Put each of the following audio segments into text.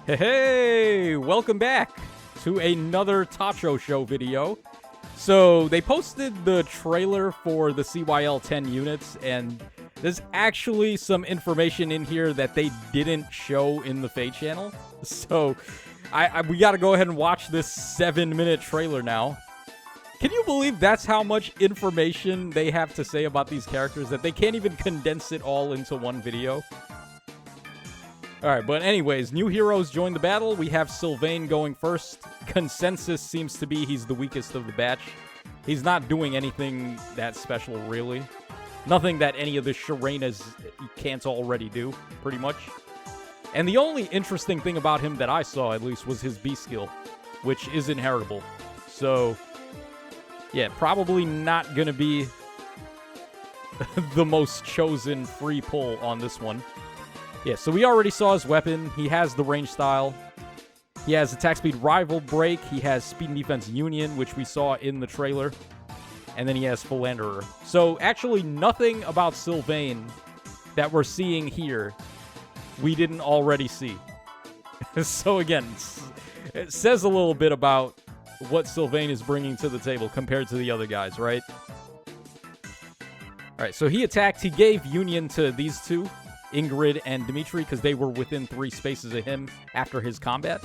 Hey, welcome back to another Tacho Show video. So, they posted the trailer for the CYL 10 units, and there's actually some information in here that they didn't show in the Fate channel. So, we gotta go ahead and watch this 7-minute trailer now. Can you believe that's how much information they have to say about these characters, that they can't even condense it all into one video? Alright, but anyways, new heroes join the battle. We have Sylvain going first. Consensus seems to be he's the weakest of the batch. He's not doing anything that special, really. Nothing that any of the Sharenas can't already do, pretty much. And the only interesting thing about him that I saw, at least, was his B skill, which is inheritable. So, yeah, probably not gonna be the most chosen free pull on this one. Yeah, so we already saw his weapon. He has the range style. He has attack speed rival break. He has speed and defense union, which we saw in the trailer. And then he has philanderer. So actually nothing about Sylvain that we're seeing here we didn't already see. So again, it says a little bit about what Sylvain is bringing to the table compared to the other guys, right? Alright, so he attacked. He gave union to these two, Ingrid and Dimitri, because they were within 3 spaces of him after his combat.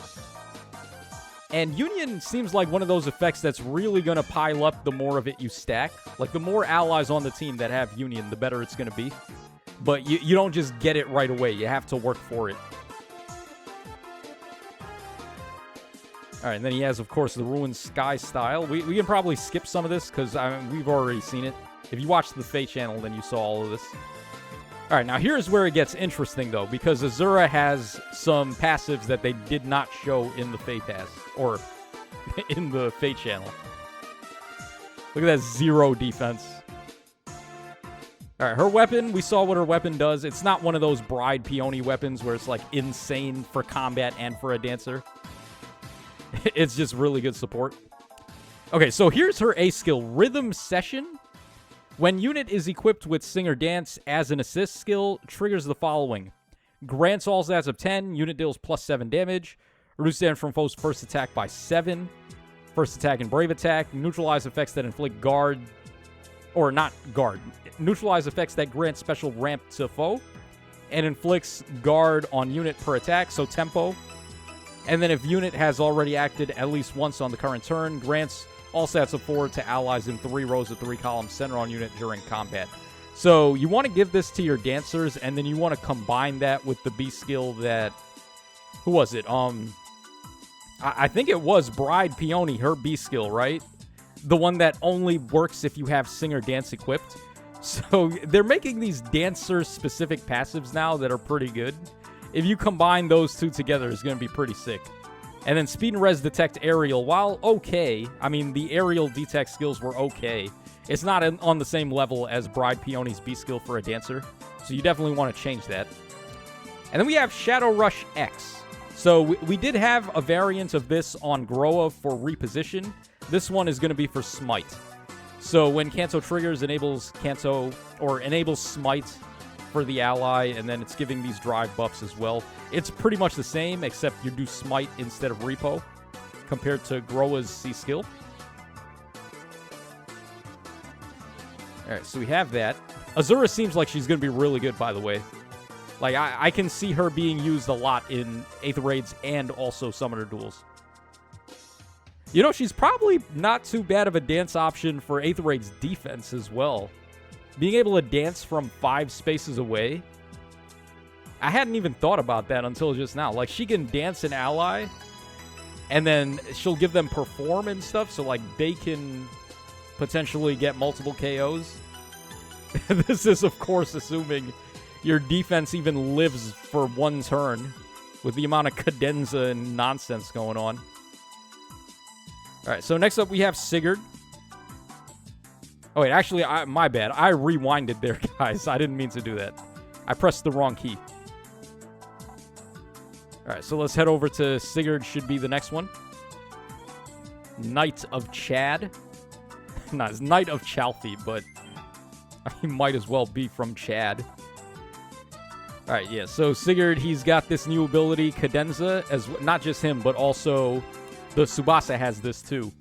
And Union seems like one of those effects that's really going to pile up the more of it you stack. Like, the more allies on the team that have Union, the better it's going to be. But you don't just get it right away. You have to work for it. Alright, and then he has, of course, the Ruined Sky style. We can probably skip some of this, because we've already seen it. If you watched the Fate channel, then you saw all of this. Alright, now here's where it gets interesting, though, because Azura has some passives that they did not show in the Fate Pass, or in the Fate channel. Look at that 0 defense. Alright, her weapon, we saw what her weapon does. It's not one of those Bride Peony weapons where it's, like, insane for combat and for a dancer. It's just really good support. Okay, so here's her A skill, Rhythm Session. When unit is equipped with Sing or Dance as an assist skill, triggers the following. Grants all stats of 10, unit deals +7 damage, reduce damage from foe's first attack by 7, first attack and brave attack, neutralize effects that inflict guard, or not guard, neutralize effects that grant special ramp to foe, and inflicts guard on unit per attack, so tempo. And then if unit has already acted at least once on the current turn, grants all stats of 4 to allies in 3 rows of 3 columns, center on unit during combat. So you want to give this to your dancers, and then you want to combine that with the B skill that... Who was it? I think it was Bride Peony, her B skill, right? The one that only works if you have Sing or Dance equipped. So they're making these dancer-specific passives now that are pretty good. If you combine those two together, it's going to be pretty sick. And then Speed and Res Detect Aerial, while okay, I mean, the aerial detect skills were okay. It's not on the same level as Bride Peony's B skill for a dancer, so you definitely want to change that. And then we have Shadow Rush X. So we did have a variant of this on Groa for reposition. This one is going to be for Smite. So when Kanto triggers, enables Kanto, or enables Smite for the ally, and then it's giving these drive buffs as well. It's pretty much the same, except you do Smite instead of Repo, compared to Groa's C skill. Alright, so we have that. Azura seems like she's going to be really good, by the way. Like, I can see her being used a lot in Aether Raids and also Summoner Duels. You know, she's probably not too bad of a dance option for Aether Raid's defense as well. Being able to dance from 5 spaces away. I hadn't even thought about that until just now. Like, she can dance an ally, and then she'll give them perform and stuff, so, like, they can potentially get multiple KOs. This is, of course, assuming your defense even lives for 1 turn, with the amount of cadenza and nonsense going on. Alright, so next up we have Sigurd. Oh, wait, actually, my bad. I rewinded there, guys. I didn't mean to do that. I pressed the wrong key. Alright, so let's head over to Sigurd, should be the next one. Knight of Chad. No, it's Knight of Chalfie, but he might as well be from Chad. All right, yeah. So Sigurd, he's got this new ability, Cadenza, as not just him, but also the Tsubasa has this too.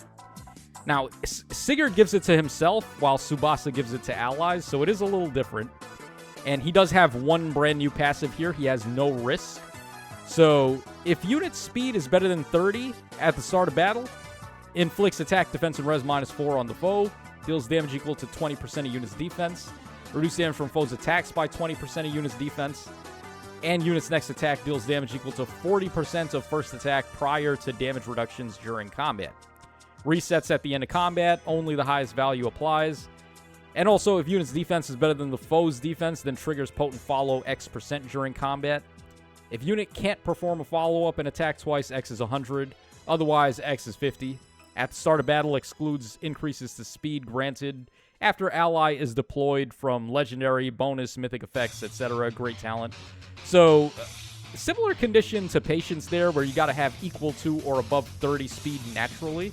Now, Sigurd gives it to himself, while Tsubasa gives it to allies, so it is a little different. And he does have one brand new passive here. He has no risk. So if unit speed is better than 30 at the start of battle, inflicts attack, defense, and res -4 on the foe, deals damage equal to 20% of unit's defense, reduce damage from foes' attacks by 20% of unit's defense, and unit's next attack deals damage equal to 40% of first attack prior to damage reductions during combat. Resets at the end of combat, only the highest value applies. And also, if unit's defense is better than the foe's defense, then triggers potent follow X% during combat. If unit can't perform a follow-up and attack twice, X is 100. Otherwise, X is 50. At the start of battle, excludes increases to speed granted after ally is deployed from legendary, bonus, mythic effects, etc. Great talent. So, similar condition to patience there, where you got to have equal to or above 30 speed naturally.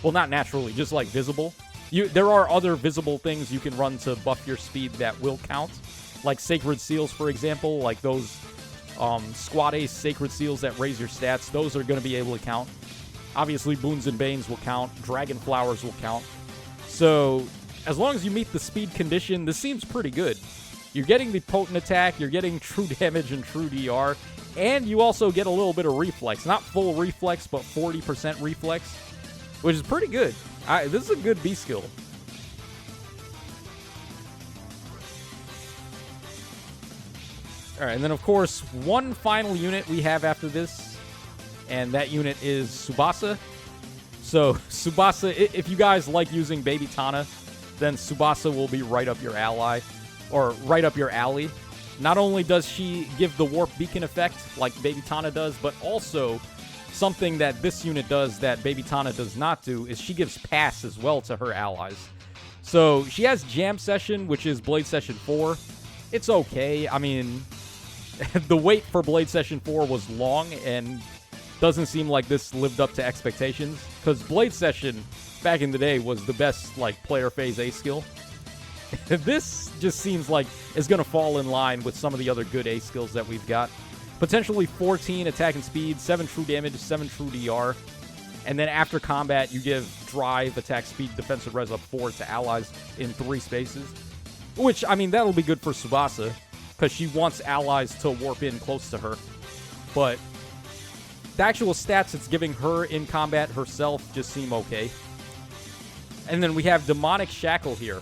Well, not naturally, just like visible. There are other visible things you can run to buff your speed that will count, like Sacred Seals, for example, like those Squad Ace Sacred Seals that raise your stats. Those are going to be able to count. Obviously, Boons and Banes will count. Dragon Flowers will count. So, as long as you meet the speed condition, this seems pretty good. You're getting the potent attack, you're getting true damage and true DR, and you also get a little bit of reflex. Not full reflex, but 40% reflex, which is pretty good. This is a good B skill. All right, and then, of course, one final unit we have after this, and that unit is Tsubasa. So, Tsubasa, if you guys like using Baby Tana, then Tsubasa will be right up your ally, or right up your alley. Not only does she give the Warp Beacon effect, like Baby Tana does, but also something that this unit does that Baby Tana does not do is she gives pass as well to her allies. So, she has Jam Session, which is Blade Session 4. It's okay. I mean, the wait for Blade Session 4 was long, and doesn't seem like this lived up to expectations, because Blade Session back in the day was the best, like, player phase A skill. This just seems like it's going to fall in line with some of the other good A skills that we've got. Potentially 14 attack and speed, 7 true damage, 7 true DR. And then after combat, you give drive, attack, speed, defensive res up 4 to allies in 3 spaces. Which, I mean, that'll be good for Tsubasa, because she wants allies to warp in close to her. But the actual stats it's giving her in combat herself just seem okay. And then we have Demonic Shackle here.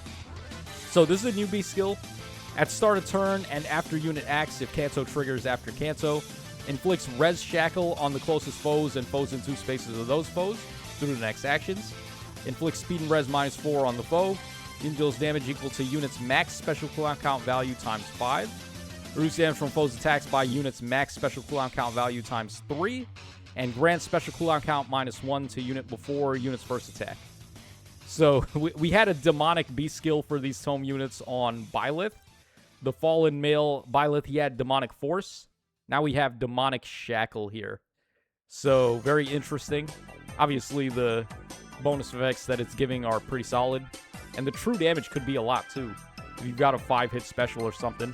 So this is a newbie skill. At start of turn and after unit acts, if Kanto triggers after Kanto, inflicts Res Shackle on the closest foes and foes in 2 spaces of those foes through the next actions. Inflicts speed and res -4 on the foe. Deals damage equal to unit's max special cooldown count value times 5. Reduce damage from foes' attacks by unit's max special cooldown count value times 3. And grants special cooldown count -1 to unit before unit's first attack. So we had a demonic B skill for these tome units on Byleth. The Fallen Male Byleth, he had Demonic Force. Now we have Demonic Shackle here. So very interesting. Obviously the bonus effects that it's giving are pretty solid. And the true damage could be a lot too, if you've got a 5-hit special or something.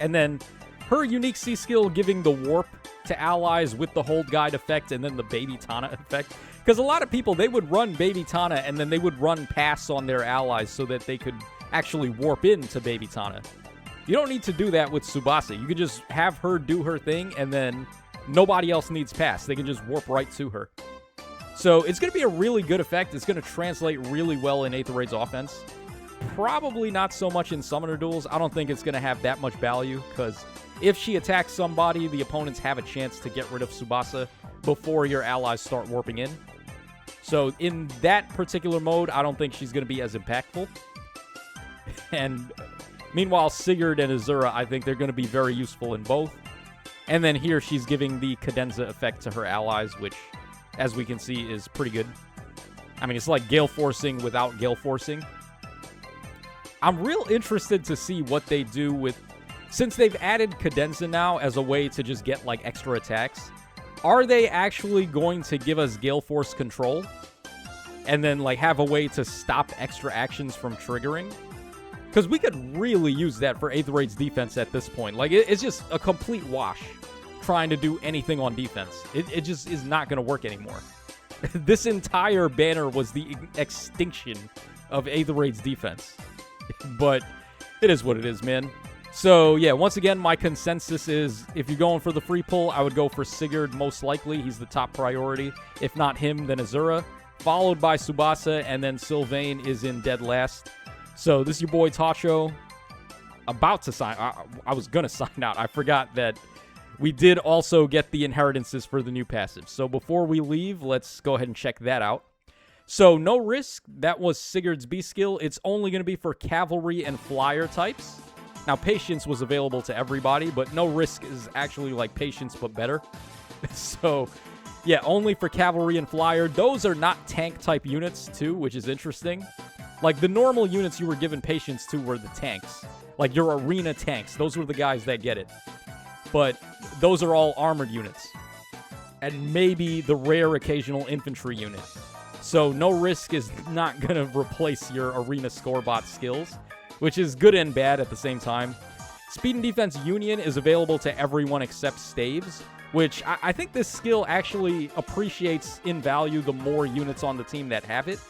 And then her unique C skill giving the warp to allies with the Hold Guide effect and then the Baby Tana effect. Because a lot of people, they would run Baby Tana and then they would run pass on their allies so that they could actually warp into Baby Tana. You don't need to do that with Tsubasa. You could just have her do her thing and then nobody else needs pass. They can just warp right to her. So it's going to be a really good effect. It's going to translate really well in Aether Raid's offense. Probably not so much in Summoner Duels. I don't think it's going to have that much value, because if she attacks somebody, the opponents have a chance to get rid of Tsubasa before your allies start warping in. So in that particular mode, I don't think she's going to be as impactful. And meanwhile, Sigurd and Azura, I think they're going to be very useful in both. And then here she's giving the Cadenza effect to her allies, which, as we can see, is pretty good. I mean, it's like Gale Forcing without Gale Forcing. I'm real interested to see what they do with... Since they've added Cadenza now as a way to just get, like, extra attacks, are they actually going to give us Gale Force control? And then, like, have a way to stop extra actions from triggering? Because we could really use that for Aether Raid's defense at this point. Like, it's just a complete wash trying to do anything on defense. It just is not going to work anymore. This entire banner was the extinction of Aether Raid's defense. But it is what it is, man. So, yeah, once again, my consensus is if you're going for the free pull, I would go for Sigurd most likely. He's the top priority. If not him, then Azura. Followed by Tsubasa, and then Sylvain is in dead last. So, this is your boy Tacho. About to sign. I was going to sign out. I forgot that we did also get the inheritances for the new passive. So, before we leave, let's go ahead and check that out. So, no risk. That was Sigurd's B skill. It's only going to be for cavalry and flyer types. Now, patience was available to everybody, but no risk is actually like patience, but better. So, yeah, only for cavalry and flyer. Those are not tank-type units, too, which is interesting. Like, the normal units you were given patience to were the tanks. Like, your arena tanks. Those were the guys that get it. But those are all armored units. And maybe the rare occasional infantry unit. So, no risk is not going to replace your arena scorebot skills, which is good and bad at the same time. Speed and Defense Union is available to everyone except Staves, which I think this skill actually appreciates in value the more units on the team that have it,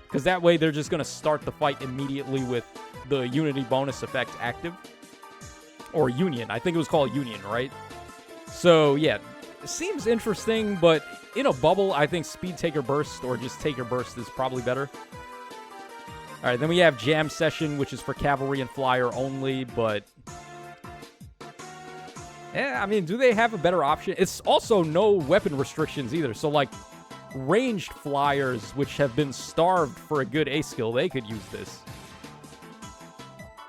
because that way they're just going to start the fight immediately with the Unity bonus effect active. Or Union. I think it was called Union, right? So, yeah, it seems interesting, but in a bubble, I think Speed Taker Burst or just Taker Burst is probably better. All right, then we have Jam Session, which is for cavalry and flyer only, but I mean, do they have a better option? It's also no weapon restrictions either. So, like, ranged flyers, which have been starved for a good A skill, they could use this.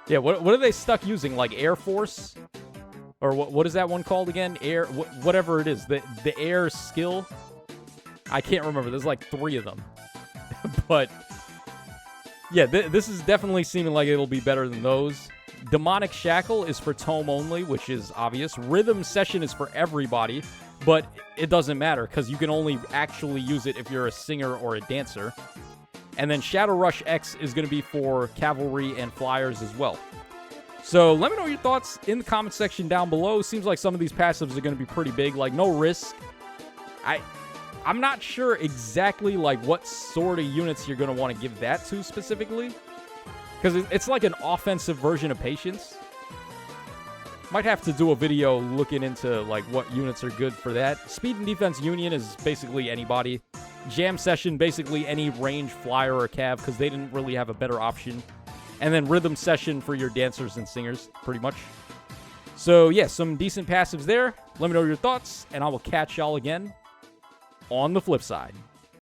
Yeah, what are they stuck using? Like Air Force? Or what is that one called again? Air, whatever it is. The air skill? I can't remember. There's like 3 of them. But, yeah, this is definitely seeming like it'll be better than those. Demonic Shackle is for Tome only, which is obvious. Rhythm Session is for everybody, but it doesn't matter because you can only actually use it if you're a singer or a dancer. And then Shadow Rush X is going to be for cavalry and flyers as well. So let me know your thoughts in the comment section down below. Seems like some of these passives are going to be pretty big, like no risk. I'm not sure exactly like what sort of units you're going to want to give that to specifically. Because it's like an offensive version of Patience. Might have to do a video looking into like what units are good for that. Speed and Defense Union is basically anybody. Jam Session, basically any range flyer or cav, because they didn't really have a better option. And then Rhythm Session for your dancers and singers, pretty much. So yeah, some decent passives there. Let me know your thoughts, and I will catch y'all again on the flip side.